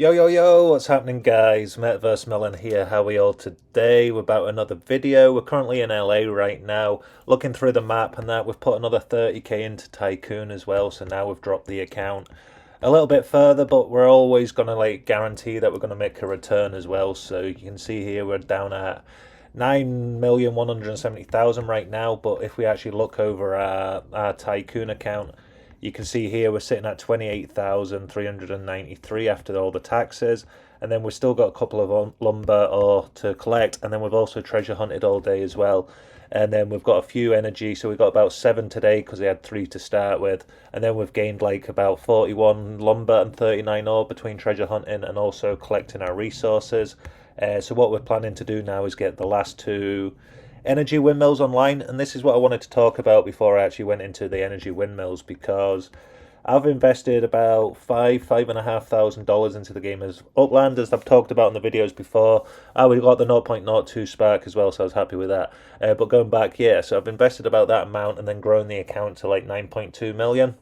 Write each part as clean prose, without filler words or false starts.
Yo, yo, yo, what's happening, guys? MetaverseMillen here. How are we all today? We're about another video. We're currently in LA right now, looking through the map and that. We've put another 30k into Tycoon as well, so now we've dropped the account a little bit further, but we're always going to guarantee that we're going to make a return as well. So you can see here we're down at 9,170,000 right now, but if we actually look over our Tycoon account, you can see here we're sitting at 28,393 after all the taxes, and then we've still got a couple of lumber ore to collect, and then we've also treasure hunted all day as well. And then we've got a few energy, so we've got about 7 today because we had 3 to start with, and then we've gained about 41 lumber and 39 ore between treasure hunting and also collecting our resources. So what we're planning to do now is get the last 2 energy windmills online, and this is what I wanted to talk about before I actually went into the energy windmills, because I've invested about $5,500 into the game as Upland, as I've talked about in the videos before. We got the 0.02 spark as well, so I was happy with that. But going back, yeah, so I've invested about that amount and then grown the account to 9.2 million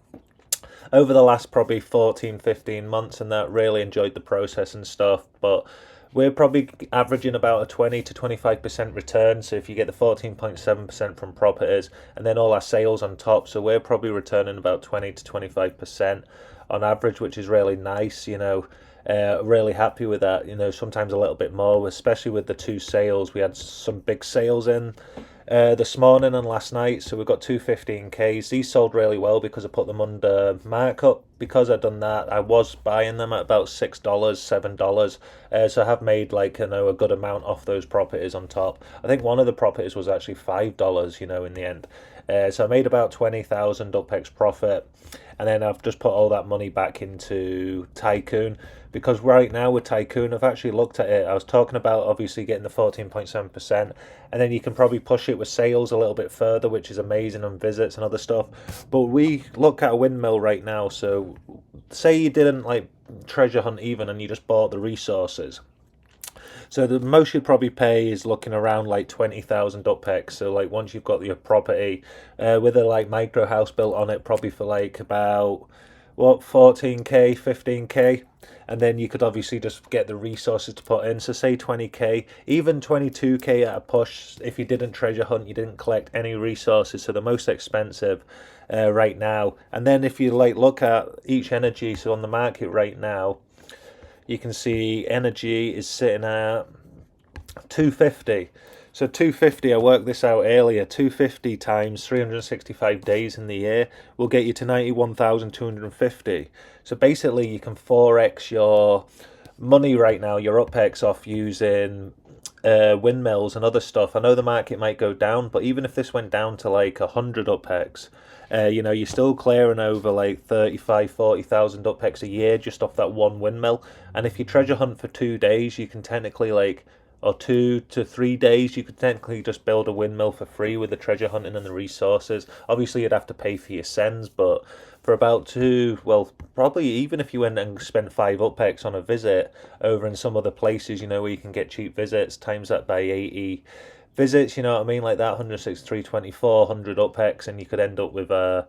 over the last probably 14-15 months, and that really enjoyed the process and stuff. But we're probably averaging about a 20 to 25% return. So if you get the 14.7% from properties and then all our sales on top, so we're probably returning about 20 to 25% on average, which is really nice. Really happy with that. Sometimes a little bit more, especially with the 2 sales. We had some big sales in this morning and last night, so we've got 215Ks. These sold really well because I put them under markup. Because I've done that, I was buying them at about $6, $7. So I have made a good amount off those properties on top. I think one of the properties was actually $5, in the end. So I made about 20,000 UpX profit, and then I've just put all that money back into Tycoon, because right now with Tycoon, I've actually looked at it. I was talking about obviously getting the 14.7%, and then you can probably push it with sales a little bit further, which is amazing, on visits and other stuff. But we look at a windmill right now, so say you didn't treasure hunt even, and you just bought the resources. So the most you'd probably pay is looking around 20,000 UpX. So once you've got your property with a micro house built on it, probably for about 14k, 15k, and then you could obviously just get the resources to put in. So say 20k, even 22k at a push. If you didn't treasure hunt, you didn't collect any resources. So the most expensive right now. And then if you look at each energy, so on the market right now, you can see energy is sitting at 250. So 250, I worked this out earlier, 250 times 365 days in the year will get you to 91,250. So basically you can 4x your money right now, your UpX, off using windmills and other stuff. I know the market might go down, but even if this went down to 100 UpX, you're still clearing over 35, 40,000 UpX a year just off that one windmill. And if you treasure hunt for 2 days, you can technically or 2 to 3 days, you could technically just build a windmill for free with the treasure hunting and the resources. Obviously, you'd have to pay for your sends, but for about probably even if you went and spent 5 UpX on a visit over in some other places, where you can get cheap visits, times that by 80 visits, you know what I mean, like that, 163, 24, 100 UpX, and you could end up with a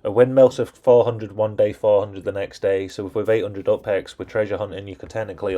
windmill, so 400 one day, 400 the next day. So with 800 UpX with treasure hunting, you could technically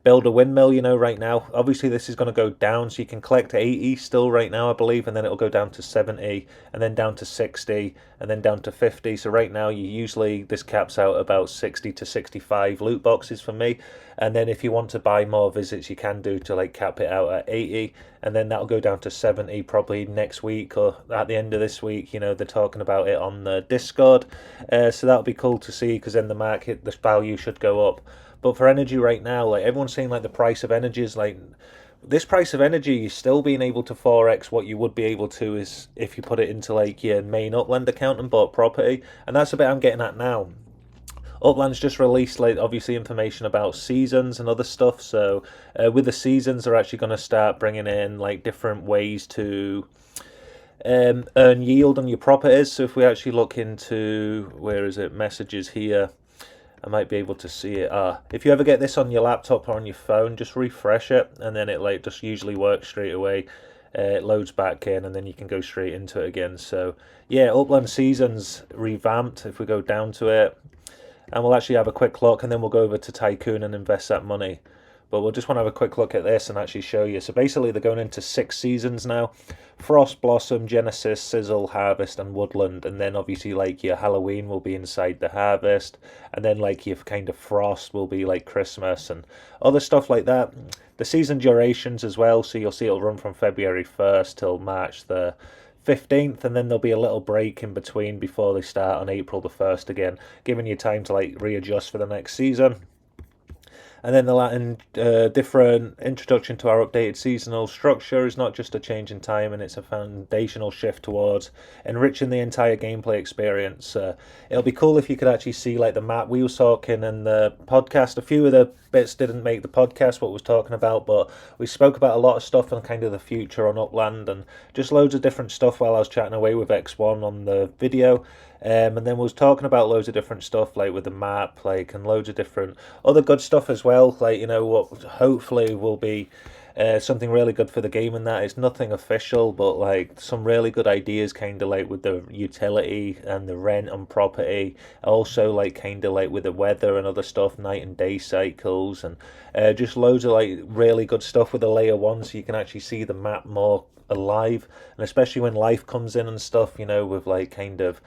build a windmill, right now. Obviously, this is going to go down, so you can collect 80 still right now, I believe, and then it'll go down to 70, and then down to 60, and then down to 50. So right now, this caps out about 60 to 65 loot boxes for me. And then if you want to buy more visits, you can do to cap it out at 80, and then that'll go down to 70 probably next week or at the end of this week. They're talking about it on the Discord. So that'll be cool to see, because then the value should go up. But for energy right now, everyone's saying the price of energy is this price of energy, you're still being able to 4x what you would be able to is if you put it into your main Upland account and bought property. And that's the bit I'm getting at now. Upland's just released obviously information about seasons and other stuff. So with the seasons, they're actually going to start bringing in different ways to earn yield on your properties. So if we actually look into, where is it, messages here, I might be able to see it. If you ever get this on your laptop or on your phone, just refresh it, and then it just usually works straight away. It loads back in, and then you can go straight into it again. So yeah, Upland Seasons revamped. If we go down to it, and we'll actually have a quick look, and then we'll go over to Tycoon and invest that money. But we'll just want to have a quick look at this and actually show you. So basically they're going into 6 seasons now. Frost, Blossom, Genesis, Sizzle, Harvest and Woodland. And then obviously like your Halloween will be inside the Harvest. And then like your kind of Frost will be like Christmas and other stuff like that. The season durations as well. So you'll see it'll run from February 1st till March the 15th, and then there'll be a little break in between before they start on April the 1st again, giving you time to like readjust for the next season. And then the Latin different introduction to our updated seasonal structure is not just a change in time, and it's a foundational shift towards enriching the entire gameplay experience. It'll be cool if you could actually see like the map we were talking in the podcast. A few of the bits didn't make the podcast, what we was talking about, but we spoke about a lot of stuff on kind of the future on Upland and just loads of different stuff while I was chatting away with X1 on the video. And then we was talking about loads of different stuff like with the map, like, and loads of different other good stuff as well. Like, you know, what hopefully will be something really good for the game, and that it's nothing official, but like some really good ideas, kind of like with the utility and the rent on property. Also, like kind of like with the weather and other stuff, night and day cycles, and just loads of like really good stuff with the layer one, so you can actually see the map more alive, and especially when life comes in and stuff, you know, with like kind of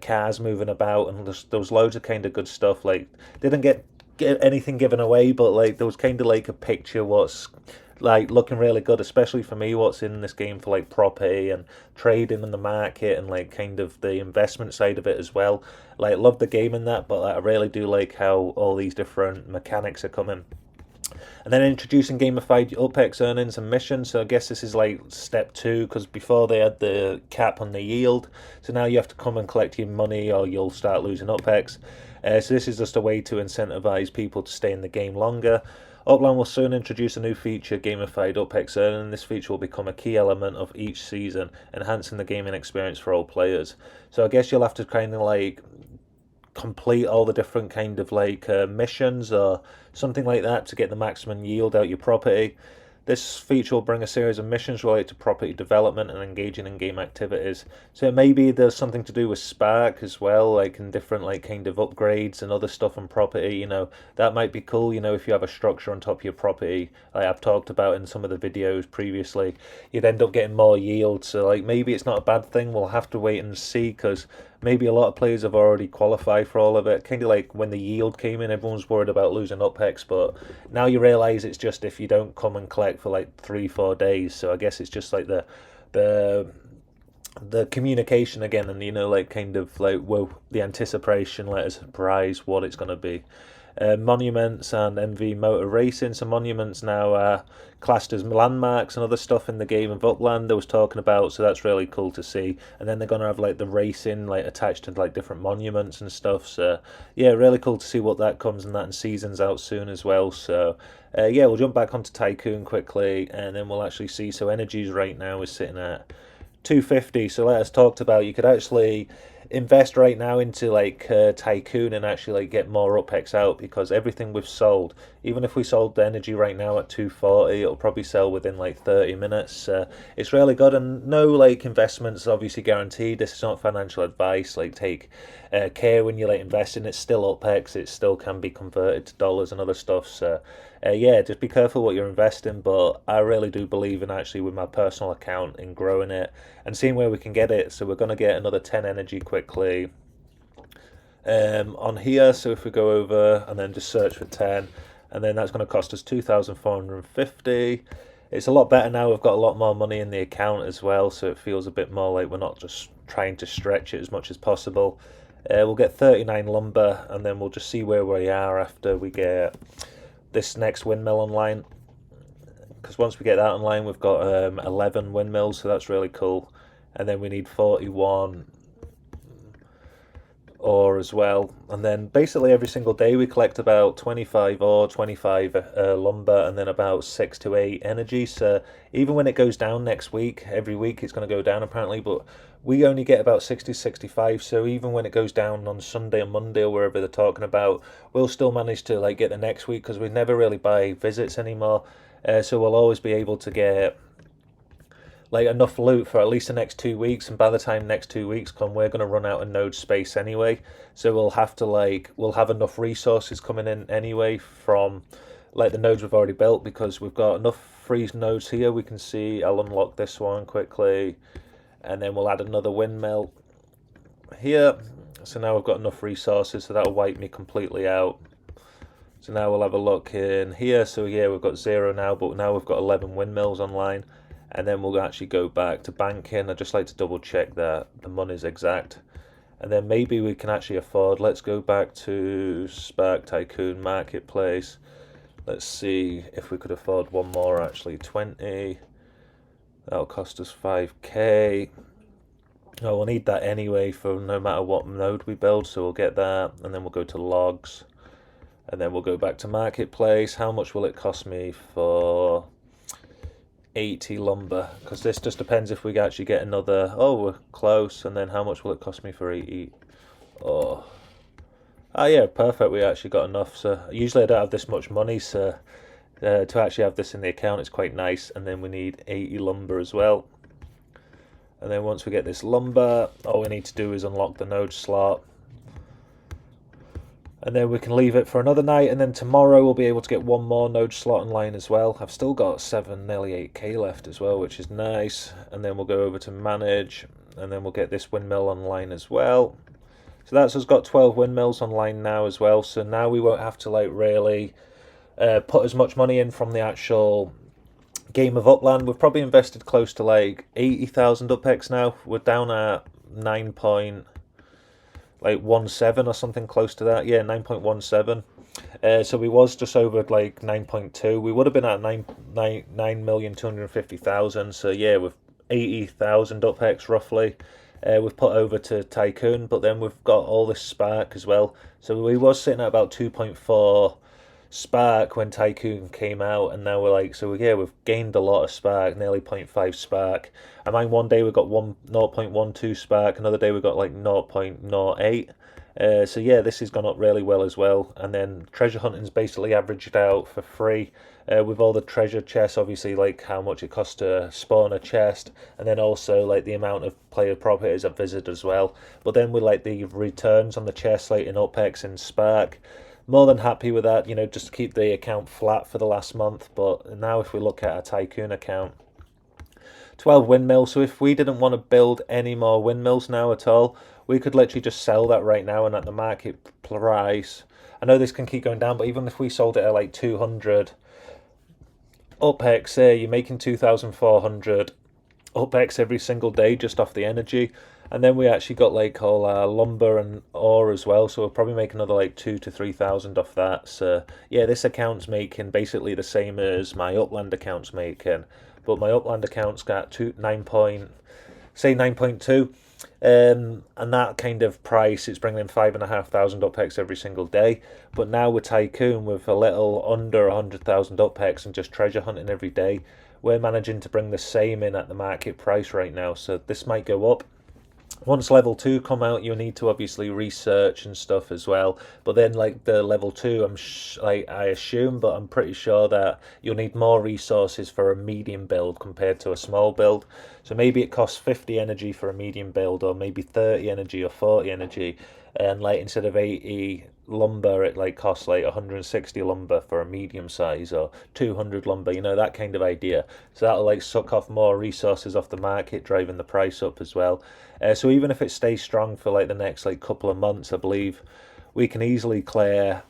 cars moving about, and there was loads of kind of good stuff. Like, didn't get anything given away, but like there was kind of like a picture what's like looking really good, especially for me, what's in this game for like property and trading in the market and like kind of the investment side of it as well. Like, love the game in that, but like, I really do like how all these different mechanics are coming. And then introducing gamified UPEX earnings and missions. So I guess this is like step 2, because before they had the cap on the yield. So now you have to come and collect your money or you'll start losing UPEX. So this is just a way to incentivize people to stay in the game longer. Upland will soon introduce a new feature, gamified UPEX earning. This feature will become a key element of each season, enhancing the gaming experience for all players. So I guess you'll have to kind of like complete all the different kind of like missions or something like that to get the maximum yield out your property. This feature will bring a series of missions related to property development and engaging in game activities. So maybe there's something to do with Spark as well, like in different like kind of upgrades and other stuff on property, you know, that might be cool, you know, if you have a structure on top of your property, like I've talked about in some of the videos previously, you'd end up getting more yield. So like maybe it's not a bad thing, we'll have to wait and see, because maybe a lot of players have already qualified for all of it. Kind of like when the yield came in, everyone's worried about losing UPEX, but now you realise it's just if you don't come and collect for like 3-4 days. So I guess it's just like the communication again, and you know, like kind of like, whoa, the anticipation, let us surprise what it's going to be. Monuments and MV Motor Racing. So monuments now are classed as landmarks and other stuff in the game of Upland I was talking about, so that's really cool to see. And then they're going to have like the racing like attached to like different monuments and stuff, so yeah, really cool to see what that comes, and that in season's out soon as well. So yeah, we'll jump back onto Tycoon quickly and then we'll actually see. So energies right now is sitting at 250. So like I talked about, you could actually invest right now into like Tycoon and actually like get more UPEX out, because everything we've sold, even if we sold the energy right now at 240, it'll probably sell within like 30 minutes. It's really good, and no like investments obviously guaranteed. This is not financial advice, like take care when you're like investing. It's still UPEX, it still can be converted to dollars and other stuff, so yeah, just be careful what you're investing. But I really do believe in actually with my personal account in growing it and seeing where we can get it. So we're going to get another 10 energy quickly on here. So if we go over and then just search for 10, and then that's going to cost us 2,450. It's a lot better now, we've got a lot more money in the account as well, so it feels a bit more like we're not just trying to stretch it as much as possible. We'll get 39 lumber, and then we'll just see where we are after we get this next windmill online, because once we get that online we've got 11 windmills, so that's really cool. And then we need 41 ore as well, and then basically every single day we collect about 25 ore, 25 lumber, and then about 6 to 8 energy. So even when it goes down next week, every week it's going to go down apparently, but we only get about 60, 65. So even when it goes down on Sunday or Monday or wherever they're talking about, we'll still manage to like get the next week, because we never really buy visits anymore. So we'll always be able to get like enough loot for at least the next 2 weeks, and by the time next 2 weeks come, we're going to run out of node space anyway. So we'll have to we'll have enough resources coming in anyway from like the nodes we've already built, because we've got enough free nodes here. We can see, I'll unlock this one quickly, and then we'll add another windmill here. So now we've got enough resources, so that'll wipe me completely out. So now we'll have a look in here. So yeah, we've got 0 now, but now we've got 11 windmills online. And then we'll actually go back to banking. I'd just like to double check that the money's exact. And then maybe we can actually afford, let's go back to Spark Tycoon Marketplace. Let's see if we could afford one more actually, 20. That'll cost us 5k. Oh, we'll need that anyway for no matter what node we build, so we'll get that. And then we'll go to logs. And then we'll go back to Marketplace. How much will it cost me for 80 lumber? Because this just depends if we actually get another. Oh, we're close. And then how much will it cost me for 80? Oh, yeah, perfect. We actually got enough. So usually I don't have this much money, so to actually have this in the account is quite nice. And then we need 80 lumber as well. And then once we get this lumber, all we need to do is unlock the node slot. And then we can leave it for another night, and then tomorrow we'll be able to get one more node slot online as well. I've still got 7, nearly 8k left as well, which is nice. And then we'll go over to manage, and then we'll get this windmill online as well. So that's us got 12 windmills online now as well. So now we won't have to like really put as much money in from the actual game of Upland. We've probably invested close to like 80,000 UPEX now. We're down at 9.17 or something close to that. Yeah, 9.17. So we was just over like 9.2. We would have been at 9,250,000. So yeah, with 80,000 UPEX roughly. We've put over to Tycoon, but then we've got all this Spark as well. So we was sitting at about 2.4 Spark when Tycoon came out, and now we're like, so yeah, we've gained a lot of Spark, nearly 0.5 Spark. I mind one day we got 0.12 Spark, another day we got like 0.08. So yeah, this has gone up really well as well. And then treasure hunting's basically averaged out for free. With all the treasure chests, obviously, like how much it costs to spawn a chest, and then also like the amount of player properties I've visited as well. But then with like the returns on the chest, like in UPEX and Spark, more than happy with that, you know, just to keep the account flat for the last month. But now if we look at a Tycoon account, 12 windmills. So if we didn't want to build any more windmills now at all, we could literally just sell that right now, and at the market price, I know this can keep going down, but even if we sold it at like 200 UPEX, say you're making 2,400 UPEX every single day just off the energy. And then we actually got like all our lumber and ore as well, so we'll probably make another like 2,000 to 3,000 off that. So yeah, this account's making basically the same as my Upland account's making, but my Upland account's got 9.2, and that kind of price, it's bringing in 5,500 UPEX every single day. But now with Tycoon, with a little under 100,000 UPEX and just treasure hunting every day, we're managing to bring the same in at the market price right now. So this might go up. Once level 2 come out, you'll need to obviously research and stuff as well. But then like the level 2, I assume, but I'm pretty sure that you'll need more resources for a medium build compared to a small build. So maybe it costs 50 energy for a medium build, or maybe 30 energy or 40 energy. And like instead of 80 lumber, it like costs like 160 lumber for a medium size, or 200 lumber, you know, that kind of idea. So that'll like suck off more resources off the market, driving the price up as well. So even if it stays strong for like the next like couple of months, I believe we can easily clear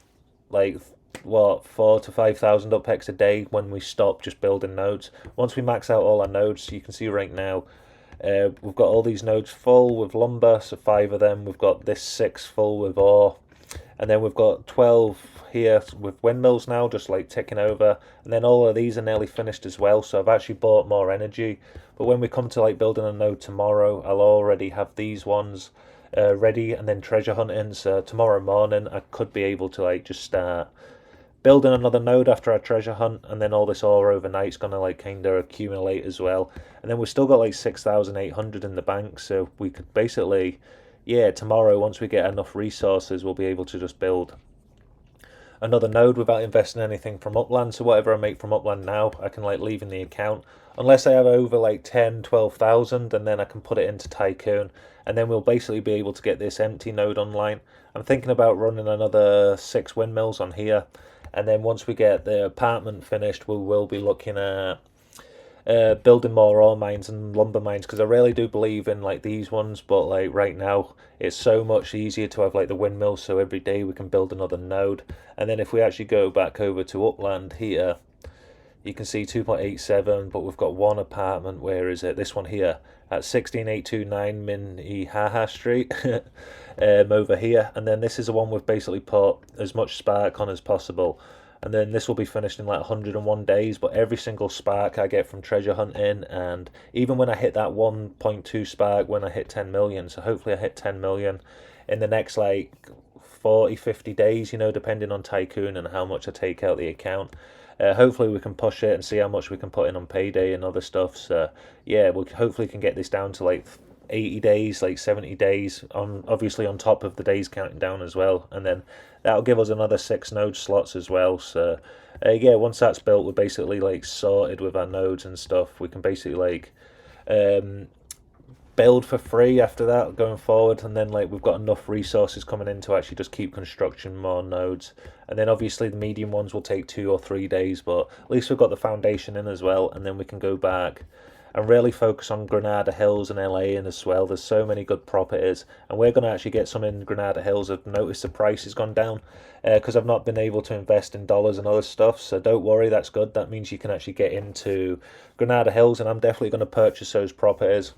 like what 4,000 to 5,000 UPEX a day when we stop just building nodes. Once we max out all our nodes, you can see right now we've got all these nodes full with lumber, so 5 of them. We've got this 6 full with ore, and then we've got 12 here with windmills now, just like ticking over. And then all of these are nearly finished as well, so I've actually bought more energy. But when we come to like building a node tomorrow, I'll already have these ones ready, and then treasure hunting. So tomorrow morning I could be able to like just start building another node after our treasure hunt, and then all this ore overnight is gonna like kind of accumulate as well. And then we've still got like 6,800 in the bank, so we could basically, yeah, tomorrow once we get enough resources, we'll be able to just build another node without investing anything from Upland. So whatever I make from Upland now, I can like leave in the account. Unless I have over like 10, 12,000, and then I can put it into Tycoon. And then we'll basically be able to get this empty node online. I'm thinking about running another 6 windmills on here. And then once we get the apartment finished, we will be looking at building more ore mines and lumber mines, because I really do believe in like these ones. But like right now it's so much easier to have like the windmills, so every day we can build another node. And then if we actually go back over to Upland here, you can see 2.87, but we've got one apartment. Where is it? This one here at 16829 Minnehaha Street. Over here. And then this is the one we've basically put as much spark on as possible. And then this will be finished in like 101 days. But every single spark I get from treasure hunting, and even when I hit that 1.2 spark when I hit 10 million, so hopefully I hit 10 million in the next like 40, 50 days, you know, depending on Tycoon and how much I take out the account. Hopefully we can push it and see how much we can put in on payday and other stuff. So yeah, we hopefully can get this down to like 80 days, like 70 days, on obviously on top of the days counting down as well. And then that'll give us another 6 node slots as well. So yeah, once that's built, we're basically like sorted with our nodes and stuff. We can basically like build for free after that going forward. And then like we've got enough resources coming in to actually just keep construction more nodes. And then obviously the medium ones will take 2 or 3 days, but at least we've got the foundation in as well. And then we can go back and really focus on Granada Hills and LA and as well. There's so many good properties, and we're going to actually get some in Granada Hills. I've noticed the price has gone down because I've not been able to invest in dollars and other stuff. So don't worry, that's good. That means you can actually get into Granada Hills, and I'm definitely going to purchase those properties.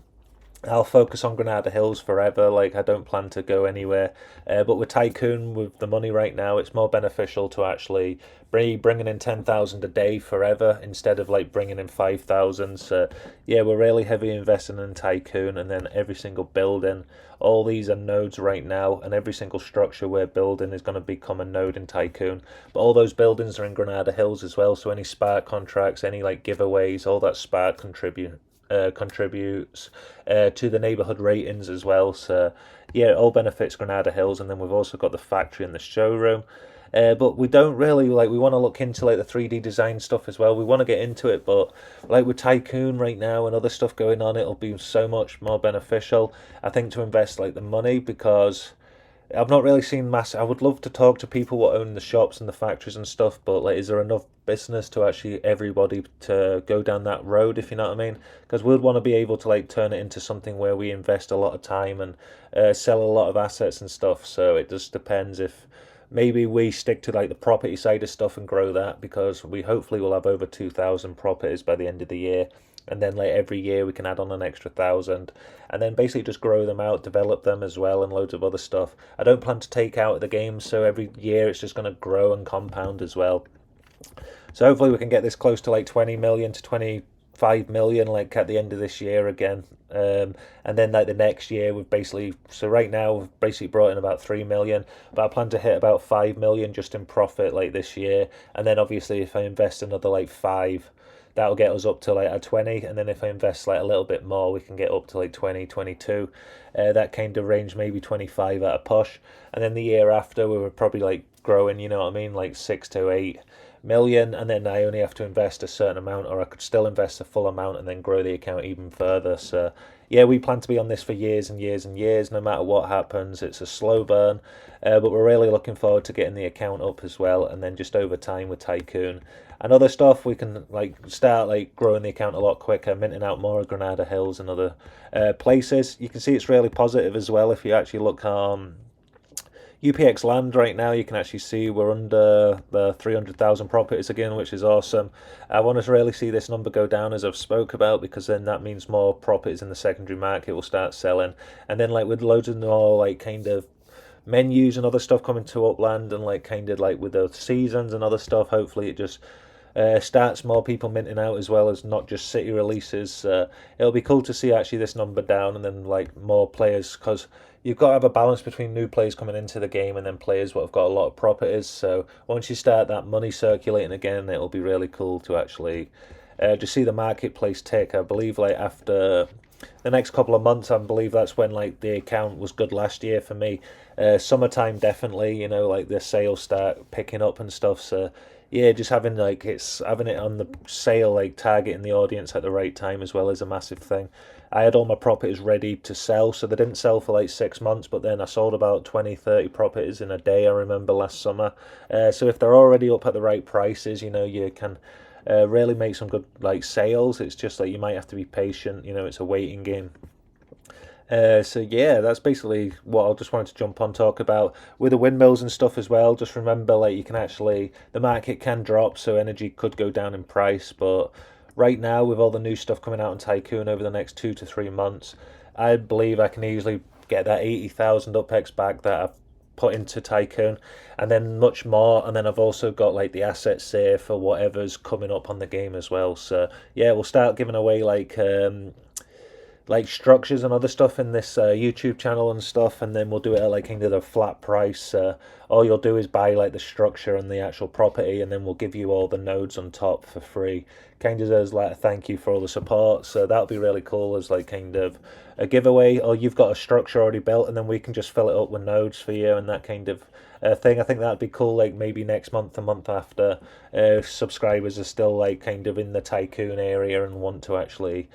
I'll focus on Granada Hills forever. Like I don't plan to go anywhere. But with Tycoon, with the money right now, it's more beneficial to actually bringing in 10,000 a day forever instead of like bringing in 5,000. So yeah, we're really heavy investing in Tycoon, and then every single building. All these are nodes right now, and every single structure we're building is going to become a node in Tycoon. But all those buildings are in Granada Hills as well. So any spark contracts, any like giveaways, all that spark contributes to the neighborhood ratings as well. So yeah, it all benefits Granada Hills. And then we've also got the factory and the showroom. But we don't really like, we want to look into like the 3D design stuff as well. We want to get into it, but like with Tycoon right now and other stuff going on, it'll be so much more beneficial, I think, to invest like the money, because I've not really seen mass. I would love to talk to people who own the shops and the factories and stuff, but like, is there enough business to actually everybody to go down that road, if you know what I mean? Because we'd want to be able to like turn it into something where we invest a lot of time and sell a lot of assets and stuff. So it just depends if maybe we stick to like the property side of stuff and grow that, because we hopefully will have over 2,000 properties by the end of the year. And then like every year we can add on an extra 1,000, and then basically just grow them out, develop them as well, and loads of other stuff. I don't plan to take out the game, so every year it's just going to grow and compound as well. So hopefully we can get this close to like 20 million to 25 million like at the end of this year again. And then like the next year we've basically, so right now we've basically brought in about 3 million, but I plan to hit about 5 million just in profit like this year. And then obviously if I invest another like 5, that'll get us up to like a 20. And then if I invest like a little bit more, we can get up to like 20, 22. That kind of range, maybe 25 at a push. And then the year after we were probably like growing, you know what I mean, like 6 to 8 million. And then I only have to invest a certain amount, or I could still invest a full amount and then grow the account even further. So yeah, we plan to be on this for years and years and years, no matter what happens. It's a slow burn, but we're really looking forward to getting the account up as well. And then just over time with Tycoon and other stuff, we can like start like growing the account a lot quicker, minting out more of Granada Hills and other places. You can see it's really positive as well. If you actually look UPX land right now, you can actually see we're under the 300,000 properties again, which is awesome. I want to really see this number go down, as I've spoke about, because then that means more properties in the secondary market will start selling. And then like with loads of more like kind of menus and other stuff coming to Upland, and like kind of like with the seasons and other stuff, hopefully it just starts more people minting out as well as not just city releases. It'll be cool to see actually this number down, and then like more players, because you've got to have a balance between new players coming into the game and then players what have got a lot of properties. So once you start that money circulating again, it'll be really cool to actually just see the marketplace tick. I believe like after the next couple of months, I believe that's when like the account was good last year for me. Summertime definitely, like the sales start picking up and stuff. So yeah, just having like it's having it on the sale, like targeting the audience at the right time as well is a massive thing. I had all my properties ready to sell, so they didn't sell for like 6 months, but then I sold about 20, 30 properties in a day, I remember last summer. So if they're already up at the right prices, you can really make some good like sales. It's just like you might have to be patient. It's a waiting game. So yeah, that's basically what I just wanted to jump on talk about with the windmills and stuff as well. Just remember, like you can actually the market can drop, so energy could go down in price. But right now, with all the new stuff coming out on Tycoon over the next 2 to 3 months, I believe I can easily get that 80,000 UPEX back that I've put into Tycoon, and then much more. And then I've also got like the assets saved for whatever's coming up on the game as well. So yeah, we'll start giving away like structures and other stuff in this YouTube channel and stuff, and then we'll do it at like kind of a flat price. All you'll do is buy like the structure and the actual property, and then we'll give you all the nodes on top for free, kind of as like a thank you for all the support. So that'll be really cool as like kind of a giveaway, or you've got a structure already built, and then we can just fill it up with nodes for you and that kind of thing. I think that'd be cool. Like maybe next month, a month after, subscribers are still like kind of in the Tycoon area and want to actually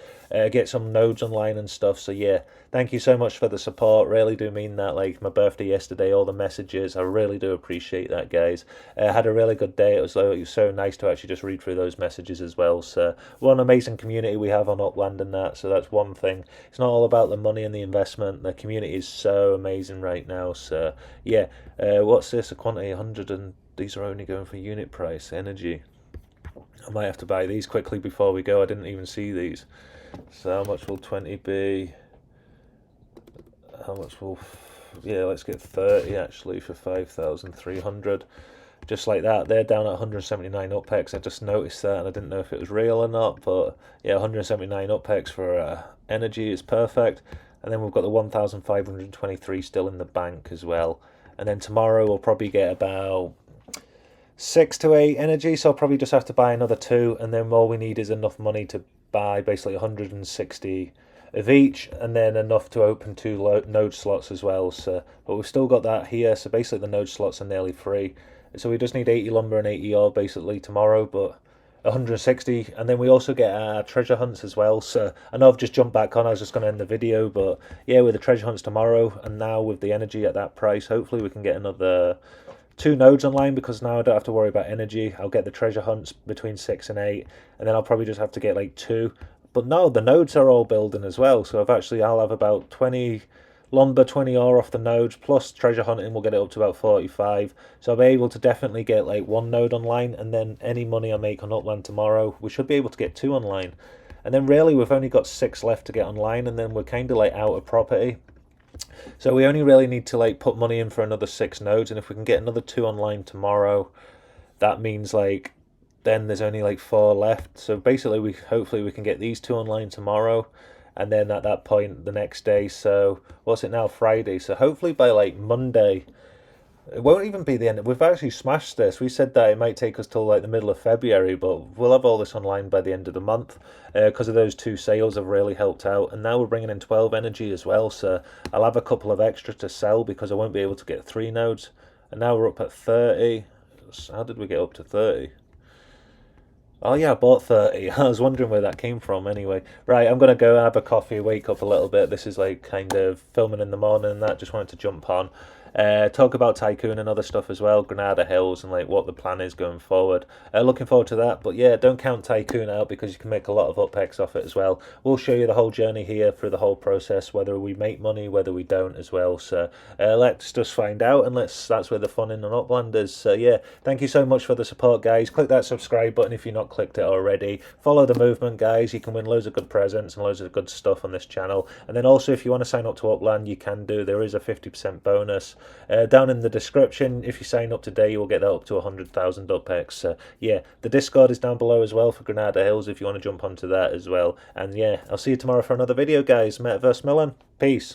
get some nodes online and stuff. So yeah, thank you so much for the support. Really do mean that. Like my birthday yesterday, all the messages, I really do appreciate that, guys. I had a really good day. It was so nice to actually just read through those messages as well. So what an amazing community we have on Upland and that. So that's one thing. It's not all about the money and the investment. The community is so amazing right now. So yeah, what's this? A quantity 100, and these are only going for unit price. Energy. I might have to buy these quickly before we go. I didn't even see these. So how much will 20 be? How much will... Yeah, let's get 30 actually for 5,300. Just like that. They're down at 179 UPEX. I just noticed that and I didn't know if it was real or not. But yeah, 179 UPEX for energy is perfect. And then we've got the 1,523 still in the bank as well. And then tomorrow we'll probably get about 6 to 8 energy. So I'll probably just have to buy another 2. And then all we need is enough money to buy basically 160 of each, and then enough to open 2 node slots as well. So, but we've still got that here. So basically the node slots are nearly free. So we just need 80 lumber and 80 ore basically tomorrow, but 160. And then we also get our treasure hunts as well. So I know I've just jumped back on. I was just going to end the video, but yeah, with the treasure hunts tomorrow, and now with the energy at that price, hopefully we can get another 2 nodes online, because now I don't have to worry about energy. I'll get the treasure hunts between 6 and 8, and then I'll probably just have to get like 2. But no, the nodes are all building as well. So I'll have about 20 lumber, 20 ore off the nodes, plus treasure hunting will get it up to about 45. So I'll be able to definitely get like 1 node online, and then any money I make on Upland tomorrow, we should be able to get 2 online. And then really we've only got 6 left to get online, and then we're kind of like out of property. So we only really need to like put money in for another 6 nodes, and if we can get another 2 online tomorrow, that means like then there's only like 4 left. So basically hopefully we can get these 2 online tomorrow, and then at that point the next day, so what's it now, Friday, so hopefully by like Monday, it won't even be the end. We've actually smashed this. We said that it might take us till like the middle of February, but we'll have all this online by the end of the month, because of those 2 sales have really helped out. And now we're bringing in 12 energy as well, so I'll have a couple of extra to sell because I won't be able to get 3 nodes. And now we're up at 30. How did we get up to 30? Oh yeah, I bought 30. I was wondering where that came from anyway. Right, I'm going to go have a coffee, wake up a little bit. This is like kind of filming in the morning and that. Just wanted to jump on. Talk about Tycoon and other stuff as well, Granada Hills, and like what the plan is going forward. Looking forward to that. But yeah, don't count Tycoon out, because you can make a lot of UPEX off it as well. We'll show you the whole journey here through the whole process, whether we make money, whether we don't as well. So let's just find out, and that's where the fun in an Upland is. So yeah, thank you so much for the support, guys. Click that subscribe button if you've not clicked it already. Follow the movement, guys. You can win loads of good presents and loads of good stuff on this channel. And then also, if you want to sign up to Upland, you can do. There is a 50% bonus. Down in the description, if you sign up today, you will get that up to 100,000 UPEX. Yeah, the Discord is down below as well for Granada Hills if you want to jump onto that as well. And yeah, I'll see you tomorrow for another video, guys. MetaverseMillen, peace.